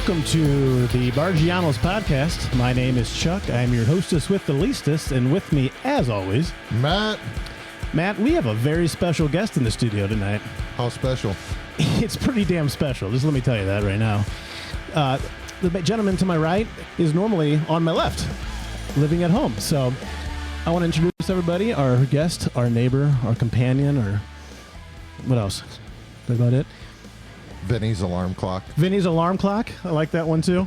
Welcome to the Barggianos podcast. My name is Chuck. I'm your hostess with the leastest, and with me, as always, Matt. Matt, we have a very special guest in the studio tonight. How special? It's pretty damn special. Just let me tell you that right now. The gentleman to my right is normally on my left, living at home. So I want to introduce everybody, our guest, our neighbor, our companion, or what else? Is that about it? Vinny's alarm clock. Vinny's alarm clock. I like that one too.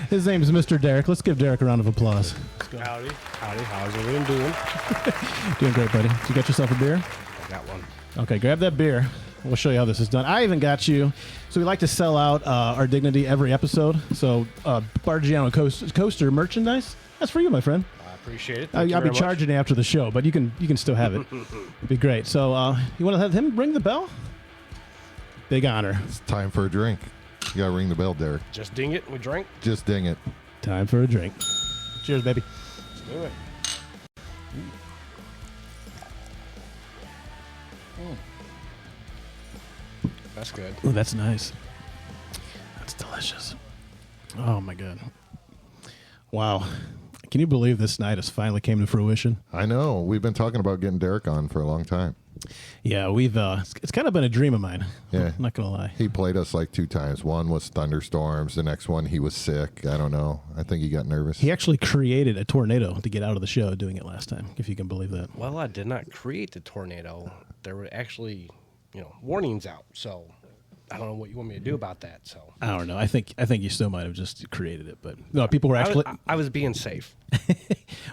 His name is Mr. Derek. Let's give Derek a round of applause. Howdy. How's everyone doing? Doing great, buddy. You got yourself a beer? I got one. Okay, grab that beer. We'll show you how this is done. I even got you. So we like to sell out our dignity every episode. So Barggiano coaster merchandise. That's for you, my friend. I appreciate it. I'll be charging you after the show, but you can still have it. It'd be great. So you want to have him ring the bell? Big honor. It's time for a drink. You gotta ring the bell, Derek. Just ding it and we drink. Just ding it. Time for a drink. Cheers, baby. Let's do it. That's good. Oh, that's nice. That's delicious. Oh, my God. Kind you believe this night has finally came to fruition? I know. We've been talking about getting Derek on for a long time. Yeah, we've it's kind of been a dream of mine. Yeah. I'm not going to lie. He played us like 2 times. One was thunderstorms. The next one, he was sick. I don't know. I think he got nervous. He actually created a tornado to get out of the show doing it last time, if you can believe that. Well, I did not create the tornado. There were actually, warnings out. So I don't know what you want me to do about that. So I don't know. I think you still might have just created it, but no, people were actually. I was being safe.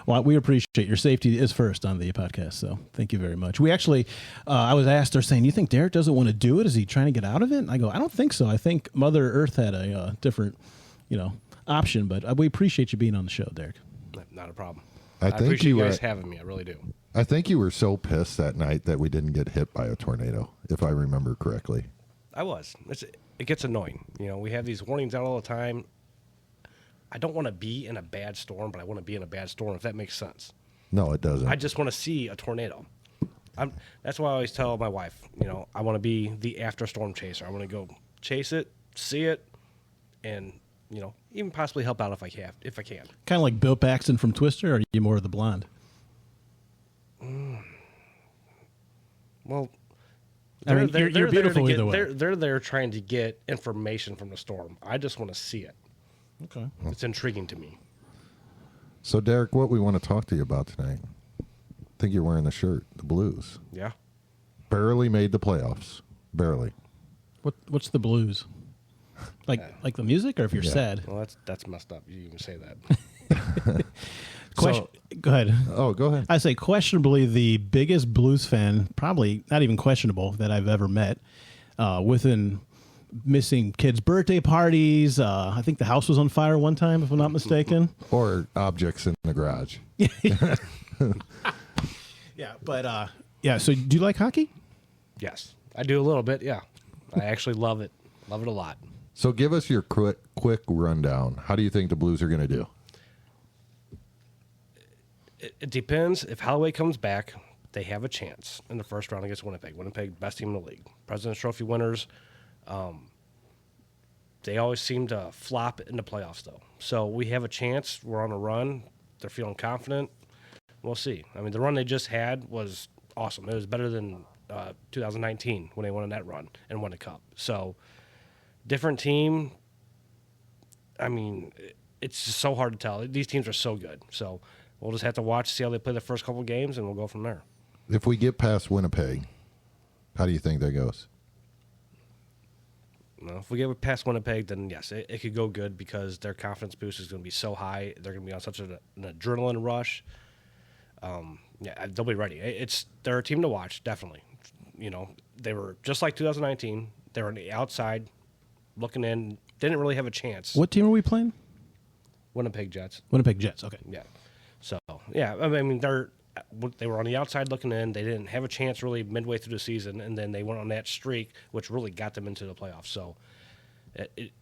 Well, we appreciate your safety is first on the podcast, so thank you very much. We actually, I was asked, they're saying, you think Derek doesn't want to do it? Is he trying to get out of it? And I go, I don't think so. I think Mother Earth had a different, option, but we appreciate you being on the show, Derek. Not a problem. I think appreciate you guys having me. I really do. I think you were so pissed that night that we didn't get hit by a tornado, if I remember correctly. I was. It gets annoying. We have these warnings out all the time. I don't want to be in a bad storm, but I want to be in a bad storm, if that makes sense. No, it doesn't. I just want to see a tornado. That's why I always tell my wife, I want to be the after storm chaser. I want to go chase it, see it, and, even possibly help out if I can. Kind of like Bill Paxton from Twister, or are you more of the blonde? Well, you're beautiful either way. They're there trying to get information from the storm. I just want to see it. Okay. It's intriguing to me. So, Derek, what we want to talk to you about tonight, I think you're wearing the shirt, the Blues. Yeah. Barely made the playoffs. Barely. What's the Blues? Like the music, or if you're sad? Well, that's messed up. You even say that. Go ahead. Oh, go ahead. I say questionably the biggest Blues fan, probably not even questionable, that I've ever met, within missing kids' birthday parties. I think the house was on fire one time, if I'm not mistaken. Or objects in the garage. Yeah, but so do you like hockey? Yes, I do a little bit, yeah. I actually love it. Love it a lot. So give us your quick rundown. How do you think the Blues are going to do? It depends. If Holloway comes back, they have a chance in the first round against Winnipeg. Winnipeg, best team in the league. President's Trophy winners. They always seem to flop in the playoffs, though. So we have a chance. We're on a run. They're feeling confident. We'll see. I mean, the run they just had was awesome. It was better than 2019 when they won that run and won the cup. So different team. I mean, it's just so hard to tell. These teams are so good. So we'll just have to watch, see how they play the first couple games, and we'll go from there. If we get past Winnipeg, how do you think that goes? Well, if we get past Winnipeg, then yes, it could go good because their confidence boost is going to be so high. They're going to be on such an adrenaline rush. They'll be ready. They're a team to watch, definitely. They were just like 2019. They were on the outside, looking in. Didn't really have a chance. What team are we playing? Winnipeg Jets. Winnipeg Jets. Okay. Yeah. So yeah, I mean they were on the outside looking in. They didn't have a chance really midway through the season, and then they went on that streak, which really got them into the playoffs. So it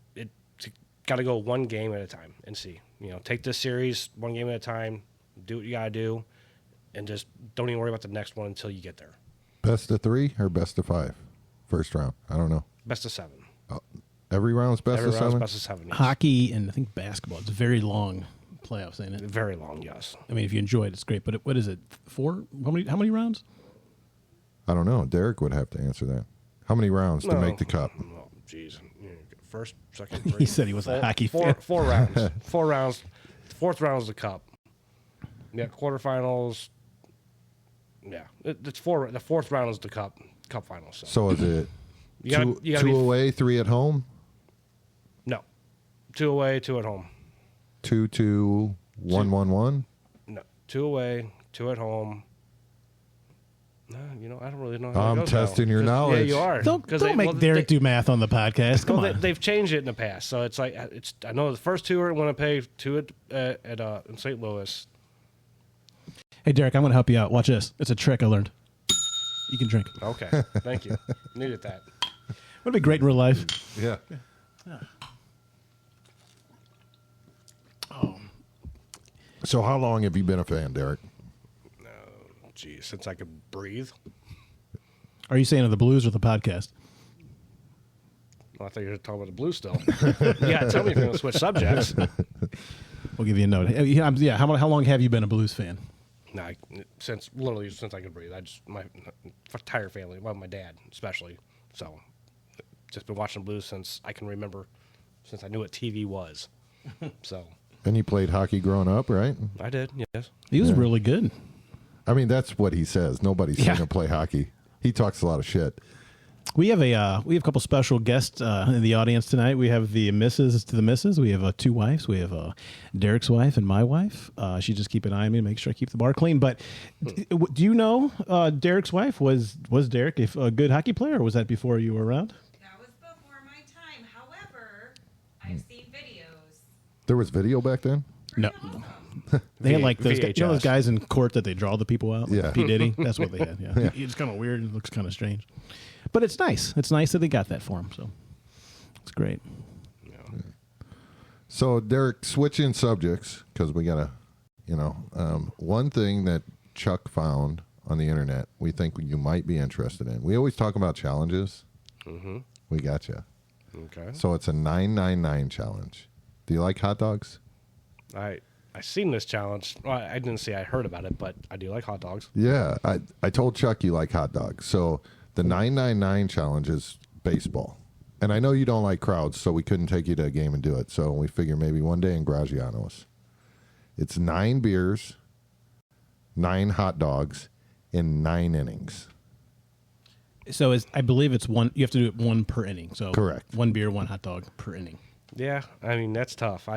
got to go one game at a time and see. Take this series one game at a time. Do what you got to do, and just don't even worry about the next one until you get there. Best of 3 or best of 5? First round. I don't know. Best of 7. Oh, Every round's best Every of round's seven? best of 7. Yes. Hockey and I think basketball. It's very long playoffs, ain't it? Very long, yes. I mean, if you enjoy it, it's great. But what is it? 4? How many rounds? I don't know. Derek would have to answer that. How many rounds to make the cup? Oh, jeez. First, second, He said he was a hockey fan. fan. 4 rounds. 4 rounds. Fourth round is the cup. Yeah, quarterfinals. Yeah, it's 4. The fourth round is the cup finals. So is it You gotta two be- away, 3 at home? No, 2 away, 2 at home. 2-2, 1-1-1? No, 2 away, 2 at home. No, I don't really know. How I'm it goes now. testing your 'Cause- knowledge. Yeah, you are. Don't 'Cause make Derek do math on the podcast. Come on. They've changed it in the past, so it's like I know the first 2 are in Winnipeg, 2 in St. Louis. Hey, Derek, I'm going to help you out. Watch this. It's a trick I learned. You can drink. Okay, thank you. Needed that. Would be great in real life. Yeah. So how long have you been a fan, Derek? Geez, since I could breathe. Are you saying of the Blues or the podcast? Well, I thought you were talking about the Blues still. Yeah, tell me if you're going to switch subjects. We'll give you a note. Yeah, how long have you been a Blues fan? No, since I could breathe. My entire family, well, my dad especially. So, just been watching Blues since I can remember, since I knew what TV was. So, And you played hockey growing up, right? I did, yes. He was really good. I mean, that's what he says. Nobody's seen him play hockey. He talks a lot of shit. We have a couple special guests in the audience tonight. We have the missus to the missus. We have 2 wives. We have Derek's wife and my wife. She just keep an eye on me to make sure I keep the bar clean. But do you know Derek's wife? Was Derek a good hockey player, or was that before you were around? That was before my time. However, I've seen videos. There was video back then? No. Awesome. They had like those, VHS. those guys in court that they draw the people out. Yeah. P. Diddy. That's what they had. Yeah. It's kind of weird. It looks kind of strange. But it's nice. It's nice that they got that for him. So it's great. So, Derek, switching subjects, because we got to, one thing that Chuck found on the internet we think you might be interested in. We always talk about challenges. Mm-hmm. We got you. Okay. So, it's a 999 challenge. Do you like hot dogs? I seen this challenge. Well, I didn't say I heard about it, but I do like hot dogs. Yeah. I told Chuck you like hot dogs. So, the 999 challenge is baseball. And I know you don't like crowds, so we couldn't take you to a game and do it. So we figure maybe one day in Barggianos. It's 9 beers, 9 hot dogs, in 9 innings. So I believe it's one. You have to do it 1 per inning. So Correct. 1 beer, 1 hot dog per inning. Yeah, I mean that's tough.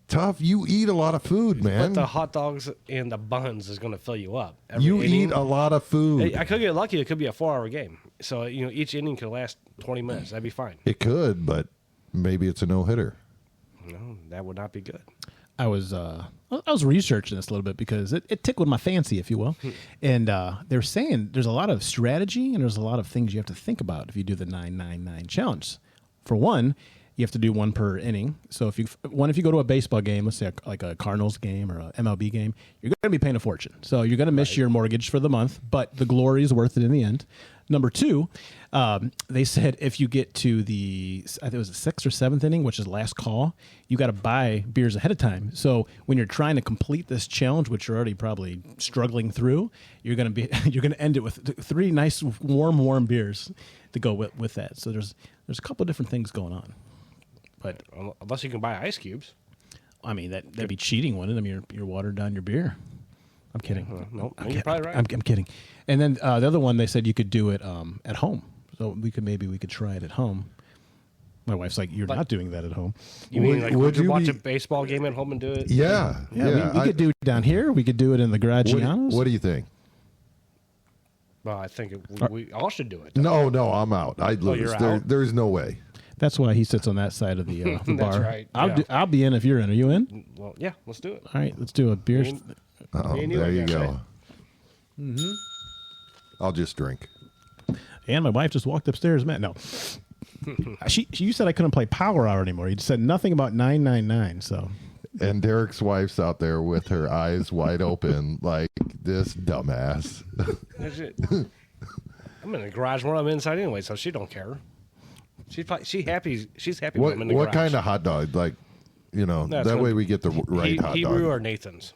Tough. You eat a lot of food, man. But the hot dogs and the buns is going to fill you up. Every You inning. eat a lot of food. I could get lucky. It could be a 4-hour game. So each inning could last 20 minutes. That'd be fine. It could, but maybe it's a no-hitter. No, that would not be good. I was researching this a little bit because it tickled my fancy, if you will. And they're saying there's a lot of strategy and there's a lot of things you have to think about if you do the 999 challenge. For one, you have to do 1 per inning. So if you go to a baseball game, let's say like a Cardinals game or a MLB game, you're going to be paying a fortune. So you're going to miss your mortgage for the month, but the glory is worth it in the end. Number 2, they said if you get to I think it was the 6th or 7th inning, which is last call, you got to buy beers ahead of time. So when you're trying to complete this challenge, which you're already probably struggling through, you're going to end it with 3 nice warm beers to go with that. So there's a couple of different things going on. But Unless you can buy ice cubes. I mean that'd be cheating, wouldn't it? I mean you're watered down your beer. I'm kidding. No, I'm you're kidding. probably right. I'm kidding. And then the other one, they said you could do it at home. So we could try it at home. My wife's like, "You're not doing that at home." You mean like would you watch be- a baseball game at home and do it? Yeah. Yeah, we could do it down here. We could do it in the Barggianos. What do you think? Well, I think we all should do it. No, I'm out. I'd lose. you're out? There's no way. That's why he sits on that side of the bar. That's right, yeah. I'll be in if you're in. Are you in? Well, yeah, let's do it. All right, let's do a beer. Me Oh, and you, there I you guess, go. Mm-hmm. I'll just drink. And my wife just walked upstairs. Man, no. You said I couldn't play Power Hour anymore. You said nothing about 999. So And Derek's wife's out there with her eyes wide open, like this dumbass. That's it. I'm in the garage more. I'm inside anyway, so she don't care. She's happy when I'm in the What garage. kind of hot dog? Like, No, it's that gonna way be we get the right hot Hebrew dog. or Nathan's.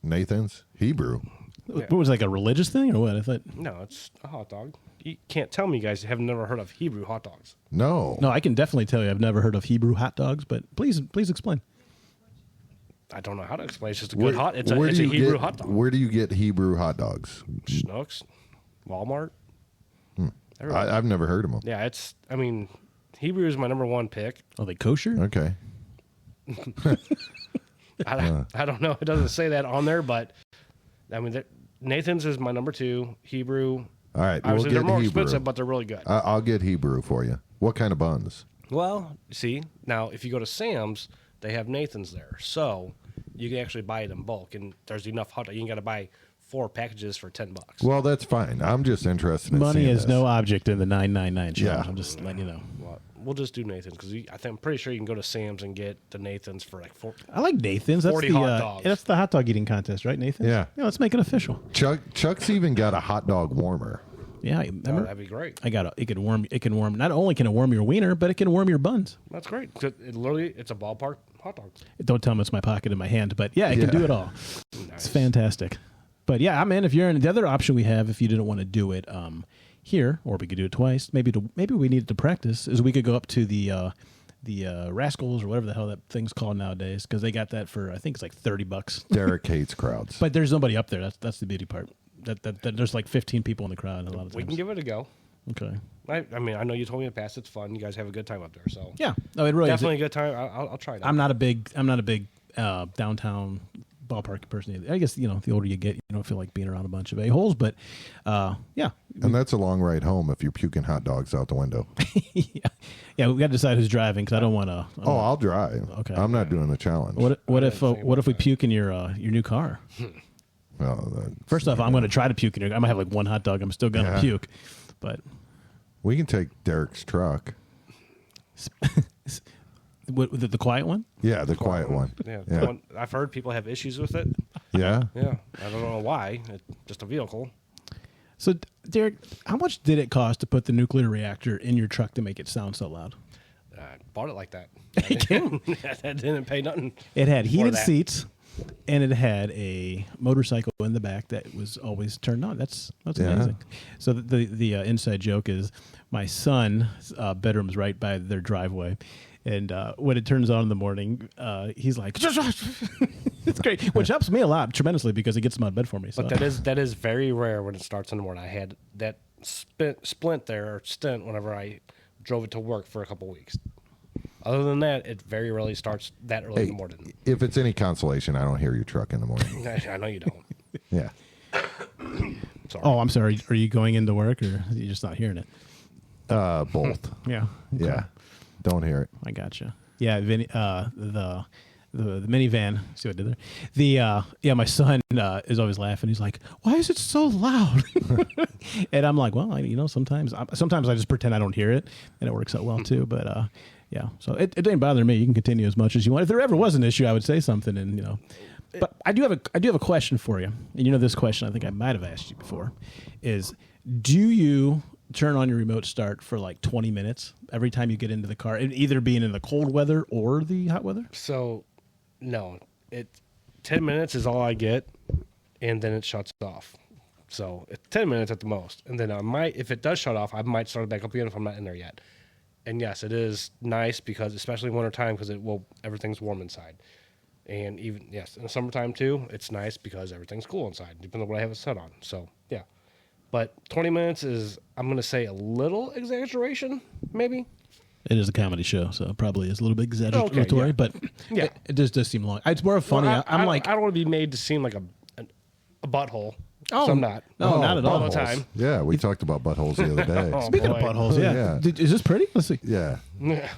Nathan's? Hebrew. What was it, like a religious thing or what? I thought. No, it's a hot dog. You can't tell me you guys have never heard of Hebrew hot dogs. No. No, I can definitely tell you I've never heard of Hebrew hot dogs, but please explain. I don't know how to explain. It's just a good hot. It's a do you Hebrew get- hot dog. Where do you get Hebrew hot dogs? Schnucks, Walmart. I've never heard of them. Yeah, I mean, Hebrew is my number one pick. Are they kosher? Okay. I don't know. It doesn't say that on there, but I mean, Nathan's is my number two. Hebrew. All right. We'll Obviously, get they're more Hebrew. expensive, but they're really good. I'll get Hebrew for you. What kind of buns? Well, see, now if you go to Sam's, they have Nathan's there, so you can actually buy it in bulk, and there's enough hot dog. You got to buy 4 packages for $10. Well, that's fine. I'm just interested in Money seeing is this. no object in the 999 challenge. Yeah. I'm just letting you know. Well, we'll just do Nathan's because I'm pretty sure you can go to Sam's and get the Nathan's for like 4. I like Nathan's. That's 40 the hot dogs. that's the hot dog eating contest, right, Nathan? Yeah. Yeah, let's make it official. Chuck's even got a hot dog warmer. Yeah, Oh, remember? that'd be great. I got it can warm. Not only can it warm your wiener, but it can warm your buns. That's great. It's a ballpark hot dog. Don't tell me it's my pocket in my hand, but yeah, it can Yeah. do it all. It's fantastic. But yeah, I'm in. If you're in the other option we have, if you didn't want to do it here, or we could do it twice. Maybe we needed to practice. Is we could go up to the Rascals or whatever the hell that thing's called nowadays, because they got that for I think it's like $30. Derek hates crowds. But there's nobody up there. That's the beauty part. That there's like 15 people in the crowd a lot of times. We can give it a go. Okay. I mean, I know you told me in the past it's fun. You guys have a good time up there, so Yeah. No, it really definitely is. a good time. I'll try it out. I'm not a big downtown ballpark person either. I guess the older you get, you don't feel like being around a bunch of a-holes, but yeah. And that's a long ride home if you're puking hot dogs out the window. yeah, we got to decide who's driving because I don't want to. Oh, I'll drive. Okay. I'm not doing the challenge. What if we puke in your new car? Well, First off, I'm going to try to puke in your. I'm gonna have like one hot dog. I'm still going to Yeah. puke, but we can take Derek's truck. the quiet one. Yeah, the quiet one. Yeah, Yeah. the one- I've heard people have issues with it. Yeah. Yeah, I don't know why. It's just a vehicle. So, Derek, how much did it cost to put the nuclear reactor in your truck to make it sound so loud? I bought it like that. I didn't pay nothing. It had for heated that. seats, and it had a motorcycle in the back that was always turned on. That's Yeah. amazing. So the inside joke is my son's bedroom's right by their driveway, and when it turns on in the morning, he's like, it's great, which helps me a lot tremendously because it gets him out of bed for me. So. But that is very rare when it starts in the morning. I had that stint whenever I drove it to work for a couple weeks. Other than that, it very rarely starts that early in the morning. If it's any consolation, I don't hear your truck in the morning. I know you don't. Yeah. Sorry. Oh, I'm sorry. Are you going into work or are you just not hearing it? Both. Yeah. Okay. Yeah. Don't hear it. I gotcha. Yeah, Vinny, the minivan. See what I did there? My son is always laughing. He's like, "Why is it so loud?" And I'm like, "Well, sometimes I just pretend I don't hear it, and it works out well too." But yeah, so it didn't bother me. You can continue as much as you want. If there ever was an issue, I would say something, and But I do have a question for you, and this question I think I might have asked you before, is do you turn on your remote start for like 20 minutes every time you get into the car, either being in the cold weather or the hot weather? So, no, 10 minutes is all I get, and then it shuts off. So it's 10 minutes at the most, and then if it does shut off, I might start it back up again if I'm not in there yet. And yes, it is nice because especially winter time because everything's warm inside, and even in the summertime too, it's nice because everything's cool inside, depending on what I have it set on. So yeah, but 20 minutes is I'm gonna say a little exaggeration, maybe. It is a comedy show, so it probably is a little bit exaggeratory, Okay, yeah. but Yeah. it does seem long. It's more funny. Well, I'm I don't want to be made to seem like a butthole. Oh, so I'm not. No, not at all. the time. Yeah, we talked about buttholes the other day. Oh, Speaking boy. of buttholes, yeah. Yeah. Is this pretty? Let's see. Yeah.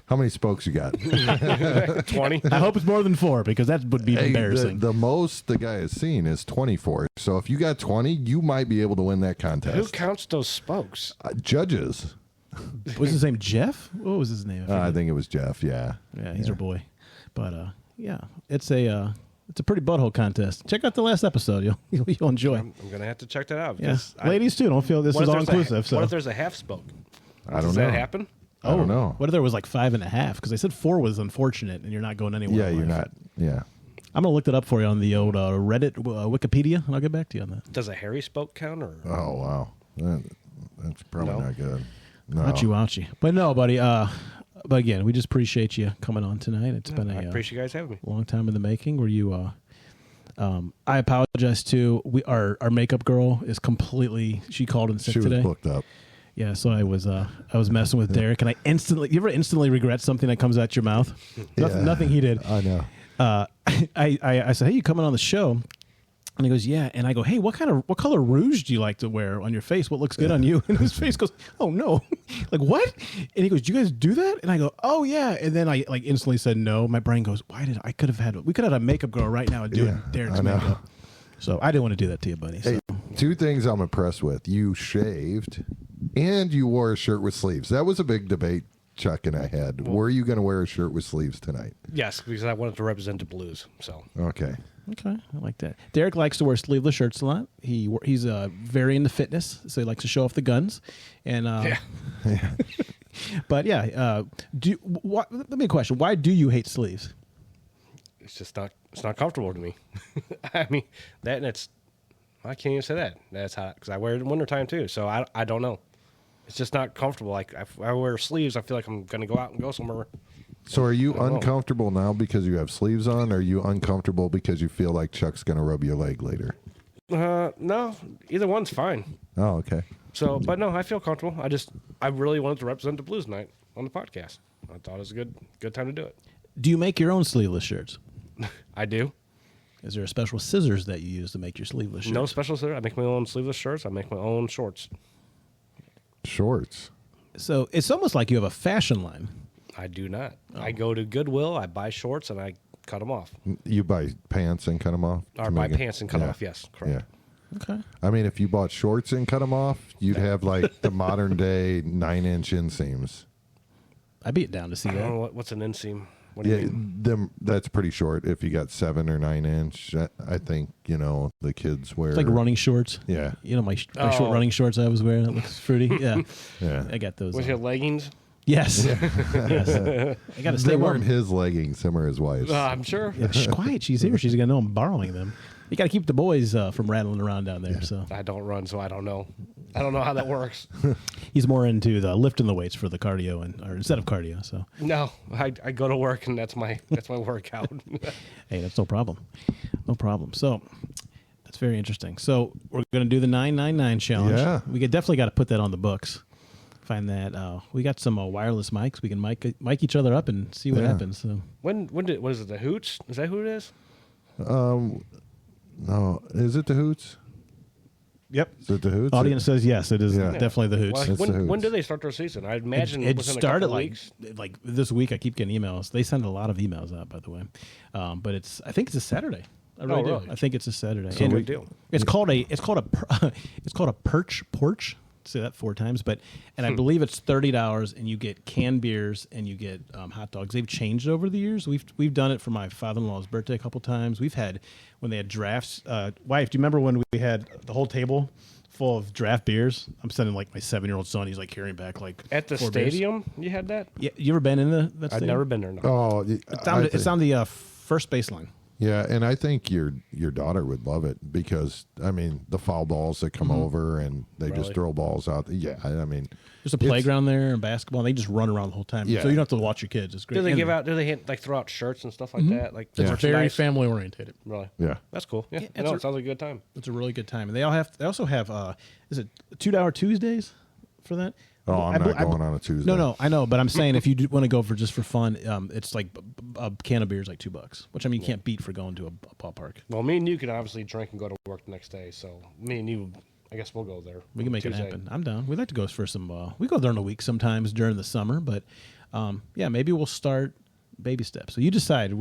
How many spokes you got? 20. I hope it's more than 4 because that would be Hey, embarrassing. the most the guy has seen is 24. So if you got 20, you might be able to win that Who contest. counts those spokes? Judges. Was his name Jeff? What was his name? I forget. think it was Jeff. Yeah. Yeah, he's our boy. But yeah, it's a pretty butthole contest. Check out the last episode. You'll enjoy. I'm gonna have to check that out. Yeah, because ladies too. Don't feel this what is if all there's inclusive. So what if there's a half spoke? I don't Does know. that happen? I don't know. What if there was like 5.5? Because they said 4 was unfortunate, and you're not going anywhere. Yeah, in you're life. not. Yeah. I'm gonna look that up for you on the old Reddit, Wikipedia, and I'll get back to you on that. Does a hairy spoke count or? Oh wow, that's probably No. not good. No. Ouchie. But no, buddy. But again, we just appreciate you coming on tonight. It's been I a appreciate you guys having me. long time in the making. Where you, I apologize too. Our makeup girl is completely. She called in sick She was today. booked up. Yeah, so I was messing with Derek, and you ever instantly regret something that comes out your mouth? Yeah. Nothing he did. I know. I said, hey, you coming on the show? And he goes, yeah. And I go, hey, what color rouge do you like to wear on your face? What looks good on you? And his face goes, oh no, like what? And he goes, do you guys do that? And I go, oh yeah. And then I like instantly said no. My brain goes, we could have had a makeup girl right now doing Yeah, Derek's I know. makeup. So I didn't want to do that to you, buddy. So. Hey, 2 things I'm impressed with: you shaved, and you wore a shirt with sleeves. That was a big debate Chuck and I had. Were you going to wear a shirt with sleeves tonight? Yes, because I wanted to represent the Blues. So Okay. Okay, I like that. Derek likes to wear sleeveless shirts a lot. He's very into fitness, so he likes to show off the guns. And yeah. but yeah, let me a question: why do you hate sleeves? It's just not. It's not comfortable to me. I mean that, and it's. I can't even say that. That's hot because I wear it in wintertime too. So I don't know. It's just not comfortable. Like if I wear sleeves, I feel like I'm going to go out and go somewhere. So are you I don't know. uncomfortable now because you have sleeves on? Or are you uncomfortable because you feel like Chuck's going to rub your leg later? No, either one's fine. Oh, okay. So, but no, I feel comfortable. I really wanted to represent the Blues tonight on the podcast. I thought it was a good time to do it. Do you make your own sleeveless shirts? I do. Is there a special scissors that you use to make your sleeveless shirts? No special there. I make my own sleeveless shirts. I make my own shorts. Shorts. So it's almost like you have a fashion line. I do not. I go to Goodwill. I buy shorts and I cut them off. You buy pants and cut them off? Or to buy make it- pants and cut yeah. off. Yes, correct. Yeah. Okay. I mean, if you bought shorts and cut them off, you'd have like the modern day 9-inch inseams. I'd be down to see I don't know that. what's an inseam. What do you Yeah, mean? that's pretty short. If you got 7 or 9-inch, I think the kids wear It's like running shorts. Yeah, You know my short Oh. running shorts I was wearing. That looks fruity. Yeah. yeah. I got those. Was on. your leggings? Yes. Yes. I got to stay They warm. weren't his leggings; them are his wife's. I'm sure. Yeah, shh, quiet. She's here. She's gonna know I'm borrowing them. You got to keep the boys from rattling around down there. So I don't run, so I don't know. I don't know how that works. he's more into the lifting the weights for the cardio or instead of cardio. So No, I go to work and that's my workout. hey, that's no problem. No problem. So that's very interesting. So we're gonna do the 999 challenge. Yeah. We definitely got to put that on the books. Find that. We got some wireless mics. We can mic each other up and see what Yeah. happens. So what is it? The Hoots? Is that who it is? No, is it the Hoots? yep. Is it the Hoots? Audience says yes. It is Yeah. definitely the Hoots. Well, It's the when Hoots. do they start their season? I imagine It within a started couple like weeks. this week. I keep getting emails. They send a lot of emails out, by the way. But I think it's a Saturday. I really do. really? I think it's a Saturday. So And big deal. It's called a perch porch. Say that 4 times, and I believe it's $30, and you get canned beers and you get hot dogs. They've changed over the years. We've done it for my father-in-law's birthday a couple times. We've had when they had drafts. Wife, do you remember when we had the whole table full of draft beers? I'm sending like my 7-year-old son. He's like carrying back like At the 4 beers. stadium, you had that? Yeah, you ever been in that I've stadium? never been there. No. Oh, It's on the first baseline. yeah, and I think your daughter would love it because I mean the foul balls that come over and they just Really? throw balls out. Yeah, I mean There's a playground there and basketball. And they just run around the whole time. Yeah. So you don't have to watch your kids. It's great. Do they And give out? Do they throw out shirts and stuff like that? Like It's very merchandise? family oriented. Really? Yeah. That's cool. Yeah, it's no, a- it sounds like a good time. It's a really good time. And they also have is it $2 Tuesdays for that? Oh, I'm not going on a Tuesday. No, I know, but I'm saying if you want to go for just for fun, it's like a can of beer is like $2, which I mean you can't beat for going to a ballpark. Well, me and you can obviously drink and go to work the next day. So me and you, I guess we'll go there. We can make Tuesday. it happen. I'm down. We'd like to go for some. We go during the week sometimes during the summer, but yeah, maybe we'll start baby steps. So you decide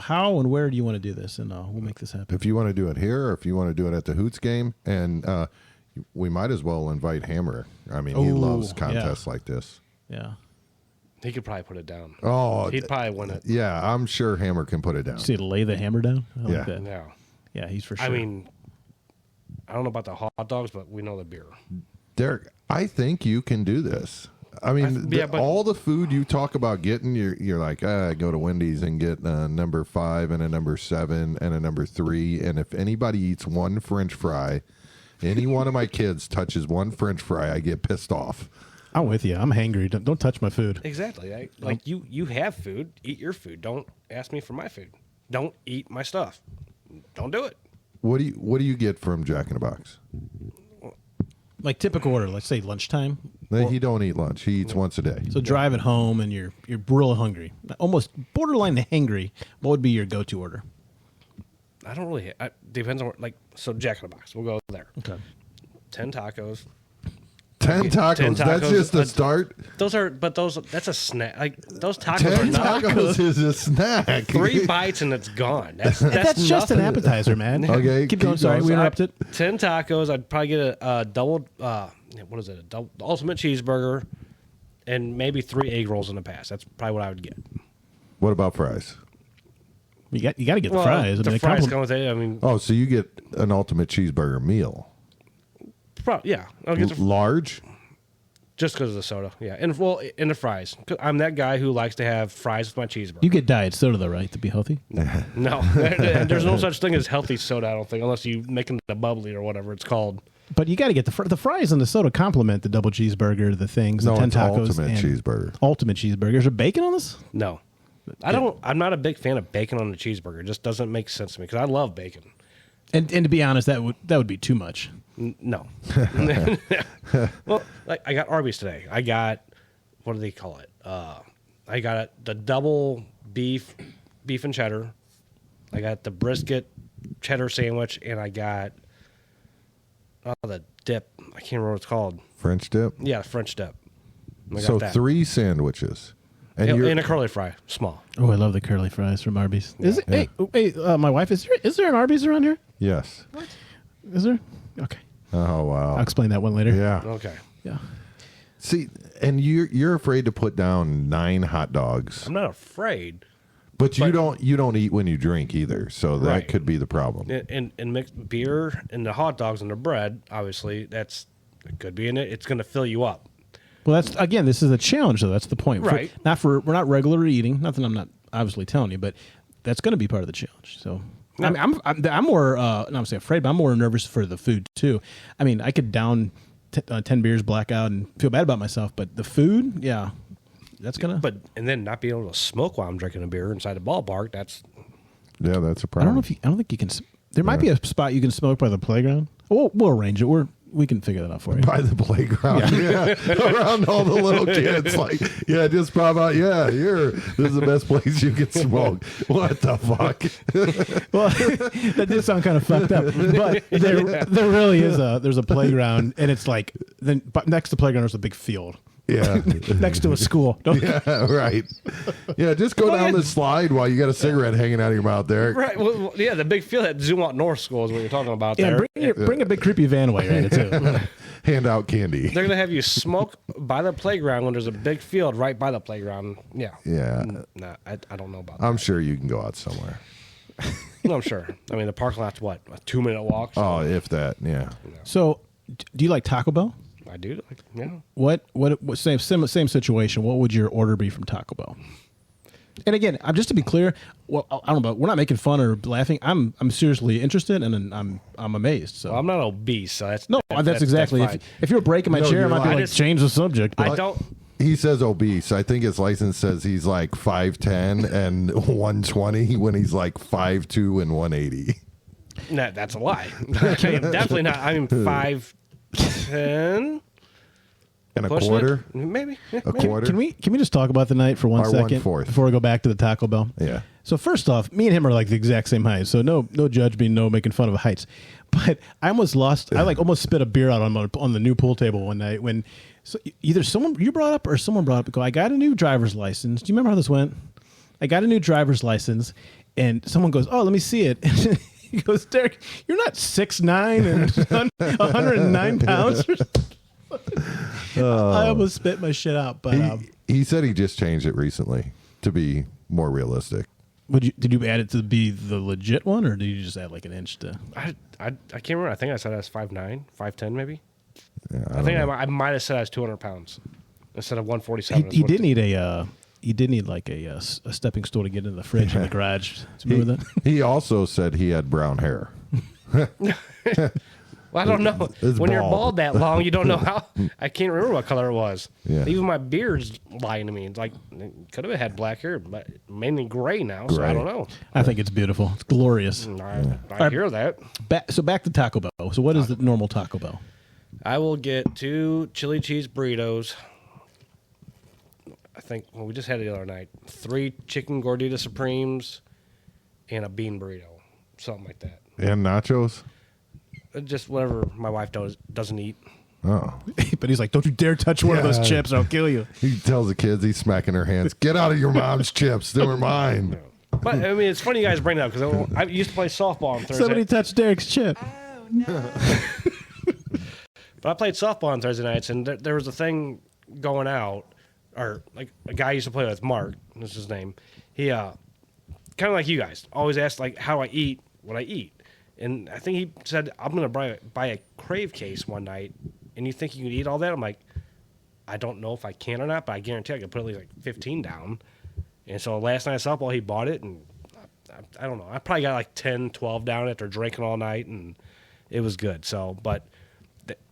how and where do you want to do this, and we'll make this happen. If you want to do it here, or if you want to do it at the Hoots game, and we might as well invite Hammer. I mean, he Oh, loves yeah. contests like this. Yeah. He could probably put it down. Oh, He'd probably win it. yeah, I'm sure Hammer can put it down. See to lay the hammer down. I Yeah. like that. Yeah. Yeah, he's for sure. I mean, I don't know about the hot dogs, but we know the beer. Derek, I think you can do this. I mean, Yeah, but- all the food you talk about getting, you're like, go to Wendy's and get a number 5 and a number 7 and a number 3. And if anybody eats one French fry, any one of my kids touches one French fry, I get pissed off. I'm with you. I'm hangry. Don't touch my food. Exactly. Like you have food. Eat your food. Don't ask me for my food. Don't eat my stuff. Don't do it. What do you get from Jack in the Box? Like typical order, let's say lunchtime. He don't eat lunch. He eats once a day. So driving home and you're real hungry, almost borderline hangry. What would be your go-to order? I don't really. Depends on so Jack in the Box. We'll go there. Okay. 10 tacos. 10 tacos. 10 That's tacos, just the start. That's a snack. Like those tacos 10 are not. tacos is a snack. 3 bites and it's gone. That's Just an nothing. appetizer, man. Okay, Keep going. Sorry, going. we interrupted. 10 tacos. I'd probably get a double. What is it? The ultimate cheeseburger, and maybe 3 egg rolls in the past. That's probably what I would get. What about fries? You got to get the fries. The a fries compliment- come with it. I mean, Oh, so you get an ultimate cheeseburger meal. yeah. I'll get Large? just because of the soda. Yeah, and the fries. 'Cause I'm that guy who likes to have fries with my cheeseburger. You get diet soda though, right? To be healthy. No, there's no such thing as healthy soda. I don't think, unless you make it the bubbly or whatever it's called. But you got to get the fries and the soda complement the double cheeseburger, the things, the No, 10 it's tacos, ultimate and cheeseburger. Ultimate cheeseburger. Is there bacon on this? No, I don't. I'm not a big fan of bacon on a cheeseburger. It just doesn't make sense to me because I love bacon. And to be honest, that would be too much. No. Well, like I got Arby's today. I got, what do they call it? I got the double beef and cheddar. I got the brisket cheddar sandwich, and I got the dip. I can't remember what it's called. French dip? Yeah, the French dip. I got So that. 3 sandwiches. And And a curly fry, small. Oh, I love the curly fries from Arby's. Is it? Hey, my wife, is there an Arby's around here? Yes. Is there? Okay. Oh, wow. I'll explain that one later. Yeah. Okay. Yeah. See, and you're afraid to put down 9 hot dogs, I'm not afraid. but you don't eat when you drink either, so that Right. could be the problem. And mix beer and the hot dogs and the bread, obviously, it could be in it. It's going to fill you up. Well, this is a challenge, though. That's the point. Right. We're not regular eating. Not that I'm not obviously telling you, but that's going to be part of the challenge. So, I mean, I'm more, not I'm saying afraid, but I'm more nervous for the food too. I mean, I could down 10 beers, blackout, and feel bad about myself, but the food, yeah, that's gonna. And then not being able to smoke while I'm drinking a beer inside the ballpark, that's Yeah, that's a I problem. don't know if I don't think you can. There might be a spot you can smoke by the playground. We'll arrange it. We can figure that out for you. By the playground, yeah. Around all the little kids, like, yeah, just pop out. Yeah, this is the best place you can smoke. What the fuck? Well, that did sound kind of fucked up, but there really is there's a playground, and it's like but next to the playground there's a big field. Yeah, Next to a school. yeah, right. Yeah, just go down the slide while you got a cigarette hanging out of your mouth, Derek. right. Well, yeah, the big field at Zoom Out North School is what you're talking about Yeah, there. bring a big creepy van away, right? Too. Hand out candy. They're gonna have you smoke by the playground when there's a big field right by the playground. Yeah. Yeah, Nah, I don't know about I'm sure you can go out somewhere. that. No, I'm sure. I mean, the parking lot's what, a 2-minute walk. So Oh, if that, yeah. So, do you like Taco Bell? I do. Yeah. What same situation? What would your order be from Taco Bell? And again, just to be clear, well, I don't know, but we're not making fun or laughing. I'm seriously interested, and I'm amazed. So Well, I'm not obese, so that's that's exactly. fine. If you were breaking my No, chair, I you're might be lying. like, change the subject. But I don't. He says obese. I think his license says he's like 5'10" and 120 when he's like 5'2" and 180. Nah, that's a lie. I am definitely not. I'm 5'10". And a Pushing quarter? it? Maybe. Yeah, A maybe. quarter? Can we just talk about the night for one Or second 1/4. before we go back to the Taco Bell? Yeah. So first off, me and him are like the exact same height, so no judge me, no making fun of heights. But I almost lost. I almost spit a beer out on the new pool table one night when either someone you brought up or someone brought up. I got a new driver's license. Do you remember how this went? I got a new driver's license, and someone goes, "Oh, let me see it." He goes, "Derek, you're not 6'9" and 109 pounds." I almost spit my shit out, but He said he just changed it recently to be more realistic. did you add it to be the legit one, or did you just add like an inch to? I can't remember. I think I said I was 5'9", 5'10", maybe. Yeah, I think I might have said I was 200 pounds. instead of 147. He did need a. He did need like a stepping stool to get into the fridge in the garage. Remember that? He also said he had brown hair. Well, I don't know. It's When you're bald. bald that long, you don't know how. I can't remember what color it was. Yeah. Even my beard's lying to me. It's like, it could have had black hair, but mainly gray now, so I Gray. don't know. I think it's beautiful. It's glorious. I hear that. So back to Taco Bell. So what is the normal Taco Bell? I will get 2 chili cheese burritos. I think, well, we just had it the other night. 3 chicken gordita supremes and a bean burrito. Something like that. And nachos? Just whatever my wife doesn't eat. Oh. But he's like, don't you dare touch one of those chips. I'll kill you. He tells the kids, he's smacking her hands, get out of your mom's chips. They were mine. But, I mean, it's funny you guys bring that up because I used to play softball on Thursday. Somebody touched Derek's chip. Oh, no. But I played softball on Thursday nights, and there was a thing going out, or like a guy I used to play with, Mark, that's his name. He, kind of like you guys, always asked like how I eat what I eat. And I think he said, I'm going to buy a Crave case one night, and you think you can eat all that? I'm like, I don't know if I can or not, but I guarantee I can put at least like 15 down. And so last night at softball, he bought it, and I don't know. I probably got like 10, 12 down after drinking all night, and it was good. So, but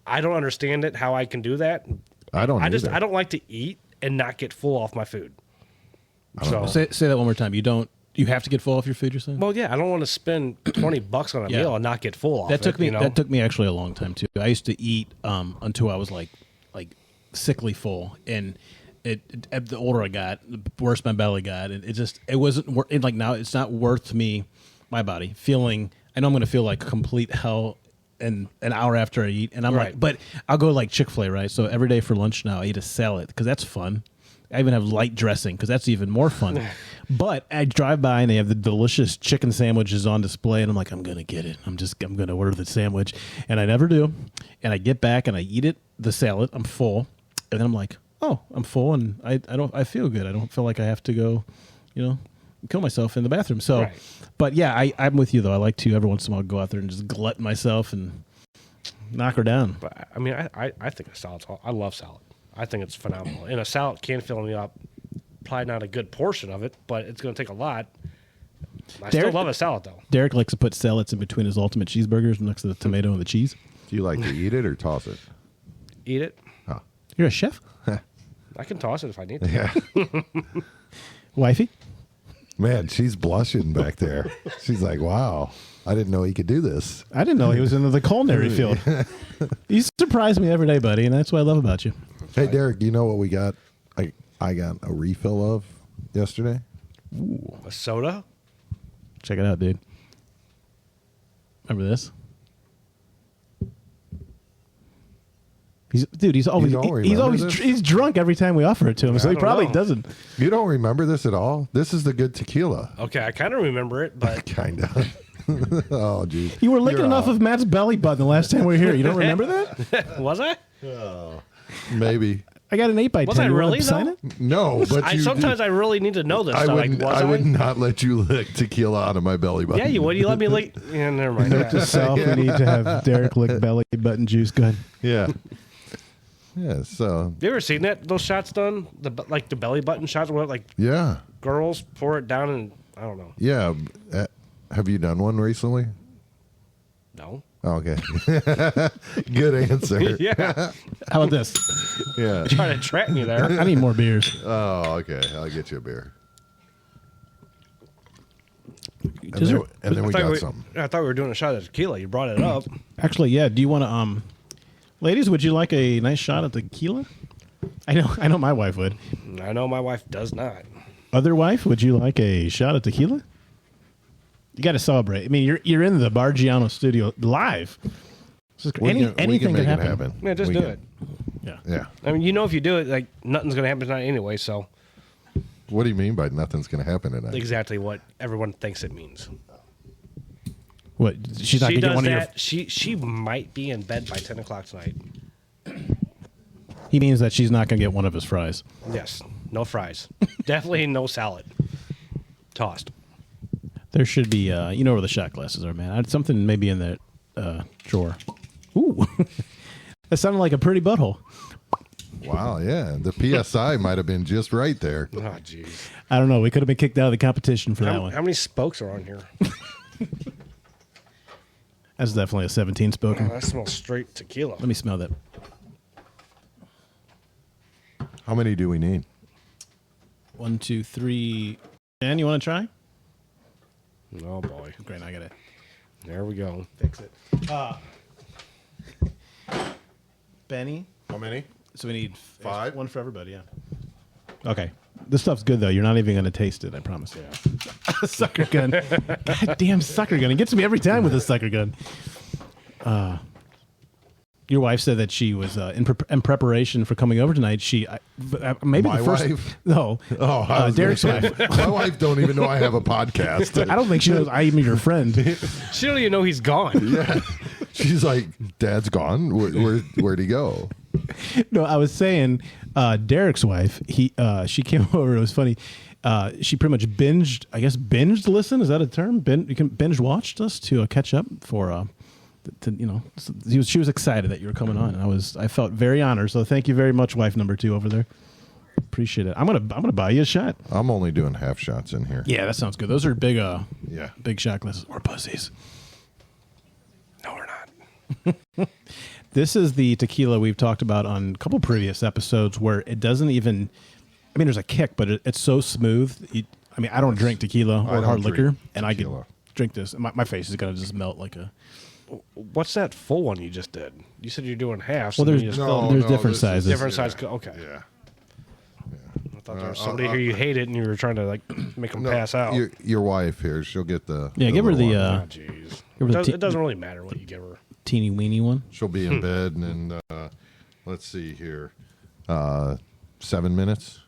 I don't understand it, how I can do that. I don't either. I don't like to eat and not get full off my food. So, Say that one more time. You have to get full off your food, you're saying? well, yeah, I don't want to spend $20 on a meal and not get full off. That took it, me. You know? That took me actually a long time too. I used to eat until I was like sickly full, and the older I got, the worse my belly got, and it wasn't like now. It's not worth me, my body feeling. I know I'm going to feel like complete hell in an hour after I eat, and I'm Right. like, but I'll go like Chick-fil-A, right? So every day for lunch now, I eat a salad because that's fun. I even have light dressing because that's even more fun. But I drive by and they have the delicious chicken sandwiches on display, and I'm like, I'm gonna get it. I'm gonna order the sandwich, and I never do. And I get back and I eat it, the salad. I'm full, and then I'm like, oh, I'm full, and I feel good. I don't feel like I have to go, kill myself in the bathroom. So, Right. But yeah, I'm with you though. I like to every once in a while go out there and just glut myself and knock her down. But I mean, I think a salad's. I love salad. I think it's phenomenal. And a salad can fill me up. Probably not a good portion of it, but it's going to take a lot. I still love a salad, though. Derek likes to put salads in between his ultimate cheeseburgers next to the tomato and the cheese. Do you like to eat it or toss it? Eat it. Oh. You're a chef? I can toss it if I need to. Yeah. Wifey? Man, she's blushing back there. She's like, wow, I didn't know he could do this. I didn't know he was into the culinary field. You surprise me every day, buddy, and that's what I love about you. Hey, Derek, you know what we got? I got a refill of yesterday. A soda? Check it out, dude. Remember this? He's always drunk every time we offer it to him, so he don't probably know. doesn't. You don't remember this at all? This is the good tequila. Okay, I kind of remember it, but Kind of. Oh, geez. You were licking You're enough out. of Matt's belly button the last time we were here. You don't remember that? was I? Maybe. I got an 8x10. Was I You wanna really, sign though? it? No, but Sometimes I really need to know this I stuff. wouldn't. Like, was I would not let you lick tequila out of my belly button. Yeah, you would. You let me lick. Yeah, never mind. Note to self: we need to have Derek lick belly button juice. Go ahead. Yeah. Yeah. So. You ever seen that? Those shots done, the belly button shots, where like Yeah. girls pour it down, and I don't know. Yeah. Have you done one recently? No. Oh, okay. Good answer. Yeah. How about this? Yeah. Trying to trap me there. I need more beers. Oh, okay. I'll get you a beer. And Is there- then we got some. I thought we were doing a shot of tequila. You brought it up. Actually, yeah. Do you want to, ladies? Would you like a nice shot of tequila? I know. My wife would. I know my wife does not. Other wife, would you like a shot of tequila? You got to celebrate. I mean, you're in the Barggianos studio live. Anything can happen. Yeah, just We do can. it. Yeah. Yeah. I mean, if you do it, like nothing's gonna happen tonight anyway. So What do you mean by nothing's going to happen tonight? exactly what everyone thinks it means. What? She's not She gonna get does one of that. She might be in bed by 10 o'clock tonight. He means that she's not gonna get one of his fries. Yes, no fries. Definitely no salad. Tossed. There should be, where the shot glasses are, man. Something maybe in that drawer. Ooh, that sounded like a pretty butthole. Wow, yeah. The PSI might have been just right there. Oh, jeez. I don't know. We could have been kicked out of the competition for that one. How many spokes are on here? That's definitely a 17 Oh, spoken. that smells straight tequila. Let me smell that. How many do we need? 1, 2, 3. Dan, you want to try? Oh, boy. Great, I got it. There we go. Fix it. Benny. How many? So we need 5? One for everybody, yeah. Okay. This stuff's good, though. You're not even going to taste it, I promise. Yeah. Sucker gun. Goddamn sucker gun. It gets me every time with this sucker gun. Your wife said that she was in preparation for coming over tonight. Maybe My the first. wife? No. Derek's wife. My wife don't even know I have a podcast. I don't think she knows I'm even your friend. She don't even know he's gone. Yeah. She's like, Dad's gone. Where'd he go? No, I was saying Derek's wife. She came over. It was funny. She pretty much binged listen. Is that a term? You can binge watched us to catch up for. She was excited that you were coming on. I felt very honored. So thank you very much, wife number 2 over there. Appreciate it. I'm gonna buy you a shot. I'm only doing half shots in here. Yeah, that sounds good. Those are big Yeah. big shot glasses. We're pussies. No, we're not. This is the tequila we've talked about on a couple previous episodes where it doesn't even. I mean, there's a kick, but it's so smooth. I don't drink tequila or don't hard drink liquor, and I tequila. could drink this. My face is gonna just melt like a. What's that full one you just did? You said you're doing half. Well, so there's you just there's different this is sizes. different size. Okay. Yeah. I thought there was somebody here you hated and you were trying to like make them pass out. Your wife here, she'll get the. Yeah, give her little the. one. Oh, jeez. Give her the It doesn't really matter what you give her. teeny weeny one. She'll be in bed and let's see here, 7 minutes.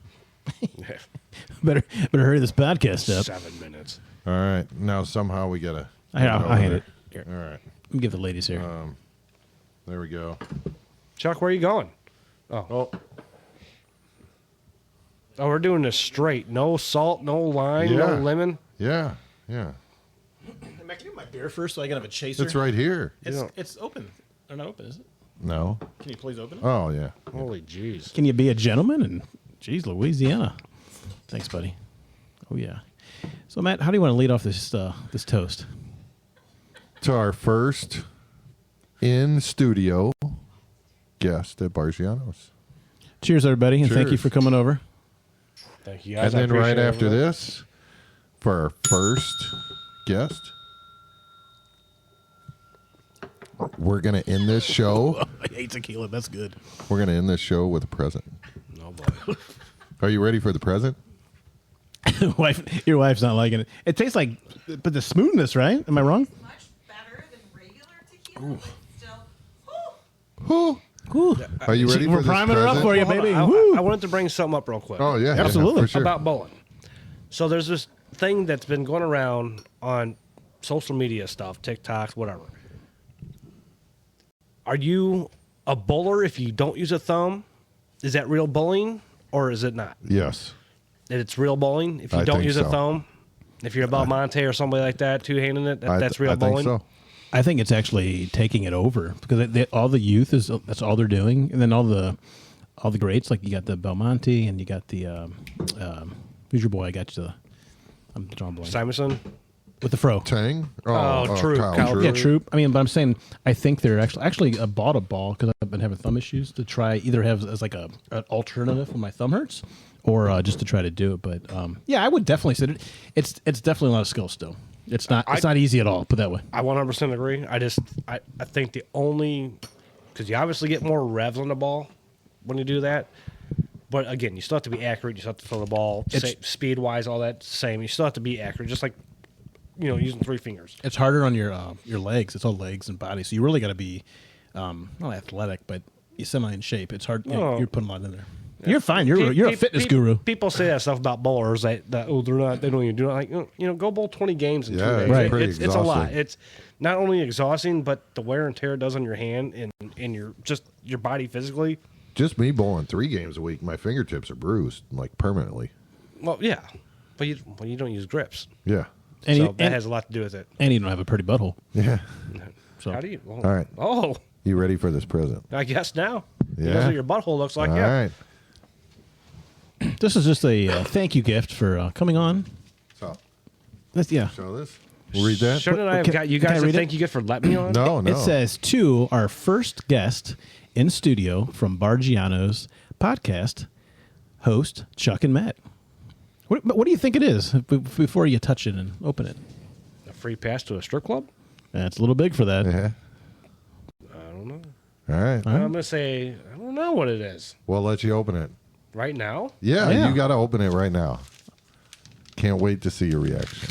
Better hurry this podcast up. 7 minutes. All right, now somehow we gotta. I hand it. Here. All right, Let me give the ladies here. there we go. Chuck, where are you going? Oh, Oh, we're doing this straight. No salt, no lime, no Yeah. lemon. yeah. Hey, Mac, can you get my beer first so I can have a chaser? It's right here. It's open. Or not open, is it? No. Can you please open it? Oh yeah. Holy jeez. Can you be a gentleman? And geez, Louisiana. Thanks, buddy. Oh yeah. So Matt, how do you want to lead off this toast? To our first in studio guest at Barggianos. Cheers, everybody, and thank you Cheers. for coming over. Thank you guys. And I then right appreciate after everything. this, for our first guest, we're going to end this show. I hate tequila. That's good. We're going to end this show with a present. No boy. Are you ready for the present? Your wife's not liking it. It tastes like, but the smoothness, right? Am I wrong? Much better than regular tequila, but still. Ooh. Are you ready We're for this priming her up present? for you, Hold baby. on. Woo. I wanted to bring something up real quick. Oh, yeah. Absolutely. For sure. About bowling. So there's this thing that's been going around on social media stuff, TikToks, whatever. Are you a bowler if you don't use a thumb? Is that real bowling or is it not? Yes. That it's real bowling if you I don't think use a so. thumb? If you're a Belmonte or somebody like that, two-handing it, that's real I bowling? think so. I think it's actually taking it over because all the youth that's all they're doing, and then all the greats like you got the Belmonte and you got the who's your boy? I got you. I'm drawing blank Simonson? with the fro. Tang? Troop. Kyle Troop. Yeah, Troop. I mean, but I'm saying I think they're actually I bought a ball because I've been having thumb issues to try either have as like an alternative when my thumb hurts or just to try to do it. But yeah, I would definitely say it's definitely a lot of skill still. It's not easy at all. Put that way. I 100% agree. I think the only because you obviously get more revs on the ball when you do that. But again, you still have to be accurate. You still have to throw the ball speed wise, all that same. You still have to be accurate, just like using 3 fingers. It's harder on your legs. It's all legs and body. So you really got to be not athletic, but semi in shape. It's hard. You're putting a lot in there. You're fine. You're a fitness guru. People say that stuff about bowlers that they're not. They don't even do it. Like go bowl 20 games in 2 Yeah, days. Right. pretty It's a lot. exhausting. It's not only exhausting, but the wear and tear it does on your hand and your body physically. Just me bowling 3 games a week, my fingertips are bruised, like permanently. Well, yeah, but you don't use grips, Yeah. And so you, that and, has a lot to do with it. and you don't have a pretty butthole. Yeah. So How do you? All right. Oh, You ready for this present? I guess now. Yeah. That's what your butthole looks like. All yeah. right. This is just a thank you gift for coming on. So, Yeah. show this. We'll read that. Shouldn't I have Can- got you can I guys to read it? thank you for letting me on? No. It says to our first guest in studio from Barggianos podcast, host Chuck and Matt. What do you think it is before you touch it and open it? A free pass to a strip club? That's a little big for that. Yeah. I don't know. All right. I'm gonna say I don't know what it is. We'll let you open it. Right now? Yeah, Oh, yeah. you got to open it right now. Can't wait to see your reaction.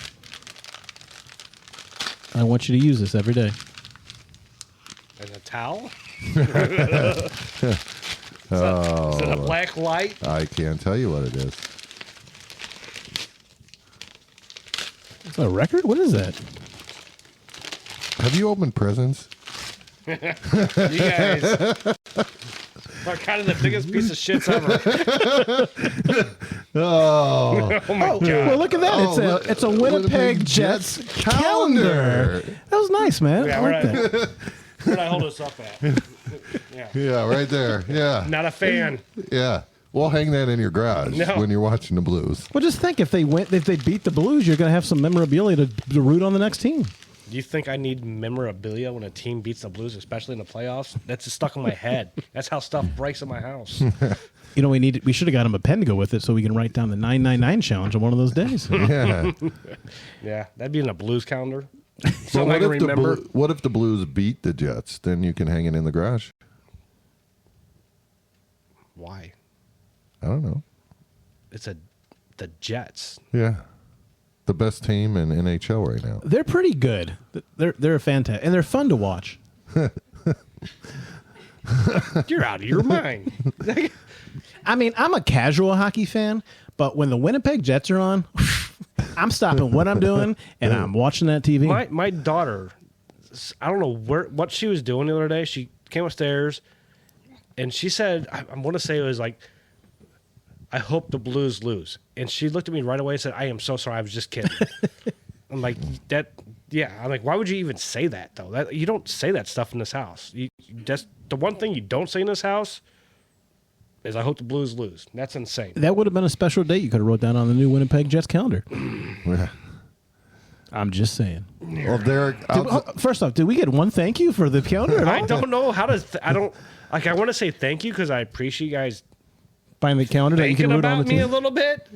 I want you to use this every day. As a towel? Is it a black light? I can't tell you what it is. It's a record? What is that? Have you opened presents? You guys are kind of the biggest piece of shits ever. Oh, Oh my god! Well, look at that. Oh, It's a Winnipeg Jets calendar. That was nice, man. Yeah, I like that. Where'd I hold this up at? Yeah. yeah, right there. Yeah, Not a fan. yeah. We'll hang that in your garage No. when you're watching the Blues. Well, just think if they beat the Blues, you're going to have some memorabilia to root on the next team. Do you think I need memorabilia when a team beats the Blues, especially in the playoffs? That's just stuck in my head. That's how stuff breaks in my house. You know, we should have got him a pen to go with it so we can write down the 999 challenge on one of those days. Yeah. Yeah, that'd be in a Blues calendar. But So I can remember. what if the Blues beat the Jets? Then you can hang it in the garage. Why? I don't know. It's the Jets. Yeah, the best team in NHL right now. They're pretty good. They're fantastic, and they're fun to watch. You're out of your mind. I mean, I'm a casual hockey fan, but when the Winnipeg Jets are on, I'm stopping what I'm doing and I'm watching that TV. My daughter, I don't know what she was doing the other day. She came upstairs and she said, I want to say it was like, I hope the Blues lose. And she looked at me right away and said, I am so sorry. I was just kidding. I'm like, I'm like, why would you even say that though? You don't say that stuff in this house. That's the one thing you don't say in this house is I hope the Blues lose. That's insane. That would have been a special date you could have wrote down on the new Winnipeg Jets calendar. Yeah. I'm just saying. Well, Derek, First off, did we get one thank you for the calendar at all? I don't know how to. I don't like. I want to say thank you because I appreciate you guys Find the calendar that you can thinking root on the about me a team. little bit.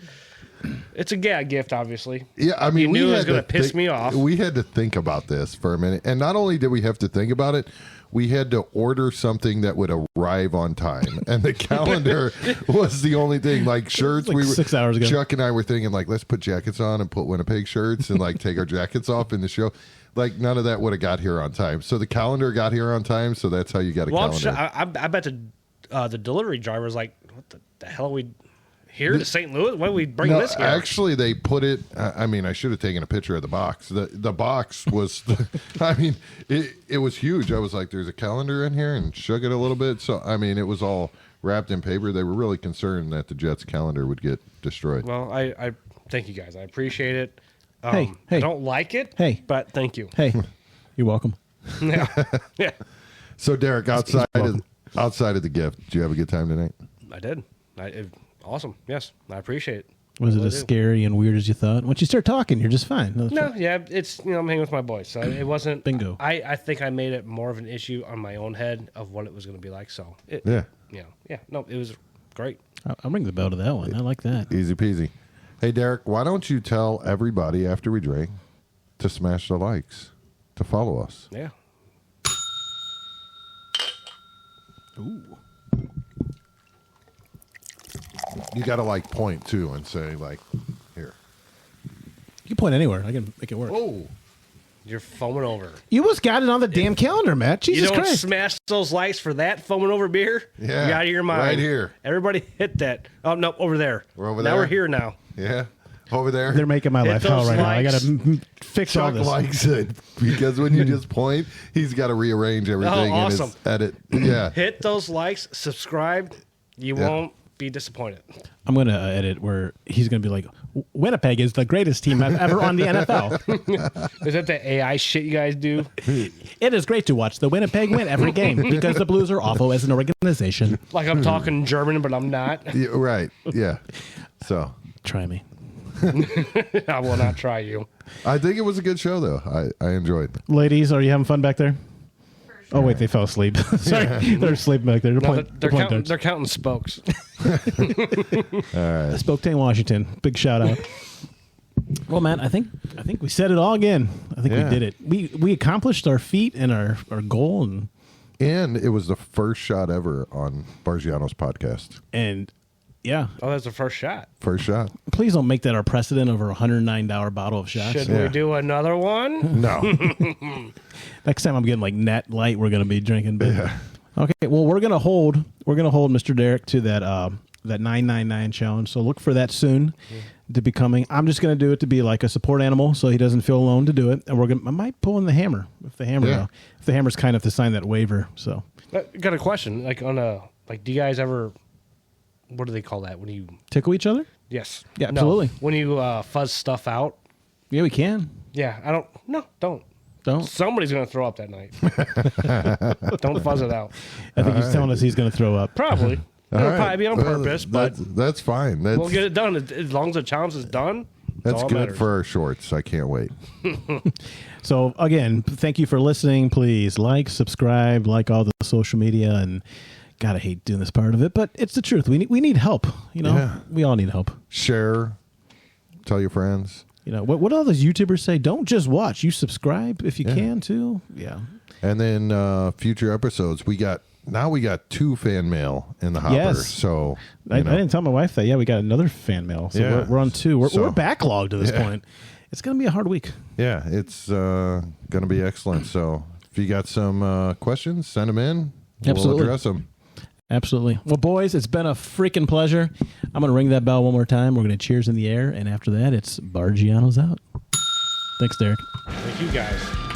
It's a gift, obviously. yeah, I mean, You knew we it was had gonna to piss think- me off. We had to think about this for a minute, and not only did we have to think about it, we had to order something that would arrive on time, and the calendar was the only thing. Like shirts, like 6 hours ago. Chuck and I were thinking like, let's put jackets on and put Winnipeg shirts, and like take our jackets off in the show. Like none of that would have got here on time. So the calendar got here on time. So that's how you got a Well, calendar. I bet the delivery driver was like, "What the hell are we here to St. Louis? Why are we bring No, this here?" actually, they put it. I mean, I should have taken a picture of the box. The box was, I mean, it was huge. I was like, "There's a calendar in here," and shook it a little bit. So, I mean, it was all wrapped in paper. They were really concerned that the Jets calendar would get destroyed. Well, I thank you guys. I appreciate it. Hey. I don't like it. Hey. but thank you. Hey, you're welcome. Yeah, yeah, So, Derek, outside welcome. of the gift, did you have a good time tonight? I did. Awesome. Yes, I appreciate it. Was it I as do. scary and weird as you thought? Once you start talking, you're just fine. No, yeah, it's I'm hanging with my boys, so it wasn't. Bingo. I think I made it more of an issue on my own head of what it was going to be like. So Yeah, no, it was great. I'll ring the bell to that one. I like that. easy peasy. Hey, Derek, why don't you tell everybody after we drink to smash the likes, to follow us? Yeah. Ooh. You got to like point too and say like, here. You can point anywhere. I can make it work. Oh, You're foaming over. You almost got it on the damn calendar, Matt. Jesus you don't Christ. smash those likes for that foaming over beer? Yeah, You're out of your mind. right here. Everybody hit that. Oh, no, over there. We're over now there? we're here now. yeah, over there. They're making my Hit life hell those right now. I likes. got to fix all Chuck this. likes it because when you just point, he's got to rearrange everything awesome. in his edit. Yeah, Hit those likes, subscribe. You won't be disappointed. I'm going to edit where he's going to be like, Winnipeg is the greatest team ever on the NFL. Is that the AI shit you guys do? It is great to watch the Winnipeg win every game because the Blues are awful as an organization. Like I'm talking German, but I'm not. Yeah, right. Yeah. So Try me. I will not try you. I think it was a good show, though. I enjoyed it. Ladies, are you having fun back there? Oh, wait, they fell asleep. Sorry, they're sleeping back there. No, they're counting spokes. Spokane, Washington. Big shout out. Well, man, I think we said it all again. I think we did it. We accomplished our feat and our goal, And it was the first shot ever on Barggianos podcast. and yeah. Oh, that's the first shot. First shot. Please don't make that our precedent over a $109 bottle of shots. Should we do another one? No. Next time I'm getting like Nat Light, we're gonna be drinking. But okay, well we're gonna hold Mr. Derek to that 999 challenge. So look for that soon to be coming. I'm just gonna do it to be like a support animal, so he doesn't feel alone to do it. And I might pull in the hammer if the hammer's kind enough to sign that waiver. So Got a question. Like do you guys ever? What do they call that when you tickle each other? Yes. Yeah, No. absolutely. When you fuzz stuff out. Yeah, we can. Yeah, I don't. No, don't. Don't. Somebody's gonna throw up that night. Don't fuzz it out. I think he's telling us he's gonna throw up. Probably. All It'll right. probably be on Well, purpose, but that's fine. we'll get it done as long as the challenge is done. That's all good matters. for our shorts. I can't wait. So again, thank you for listening. Please like, subscribe, like all the social media, and God, I hate doing this part of it, but it's the truth. We need help. You know, Yeah. we all need help. Share. Tell your friends. You know what all those YouTubers say? Don't just watch. You subscribe if you can too. Yeah. And then future episodes, we got 2 fan mail in the hopper. Yes. So I didn't tell my wife that. Yeah, we got another fan mail. So Yeah. we're on 2. We're So- backlogged to this point. It's going to be a hard week. yeah, it's going to be excellent. So if you got some questions, send them in. Absolutely. We'll address them. Absolutely. Well, boys, it's been a freaking pleasure. I'm going to ring that bell one more time. We're going to cheers in the air. And after that, it's Barggianos out. Thanks, Derek. Thank you guys.